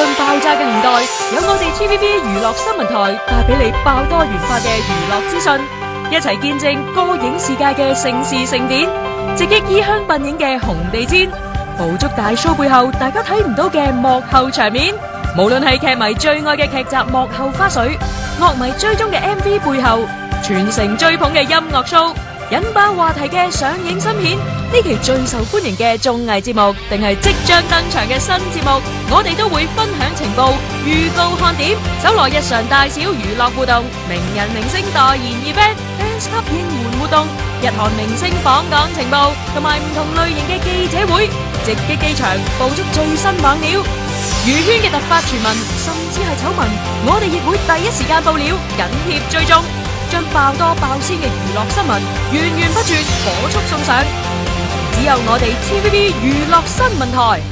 訊爆炸嘅年代，有我哋 TVB 娛樂新聞台帶俾你爆多元化嘅娛樂資訊，一齊見證歌影視界嘅盛事盛典，直擊衣香鬢影嘅紅地毯，捕捉大 show 背後大家睇唔到嘅幕後場面。無論係劇迷最愛嘅劇集幕後花絮，樂迷追蹤嘅 MV 背後，全城追捧嘅音樂 show， 引爆話題嘅上映新片，呢期最受歡迎嘅綜藝節目，定係即將登場嘅新節目，我哋都會分享情報、預告看點，搜羅日常大小娛樂互動，名人明星代言 event、fans club 應援活動，日韓明星訪港情報，同埋唔同類型嘅記者會，直擊機場捕捉最新猛料。娛圈嘅突發傳聞，甚至係醜聞，我哋亦會第一時間報料，緊貼追蹤，將爆多爆鮮嘅娛樂新聞源源不絕火速送上。只有我哋 TVB 娛樂新聞台。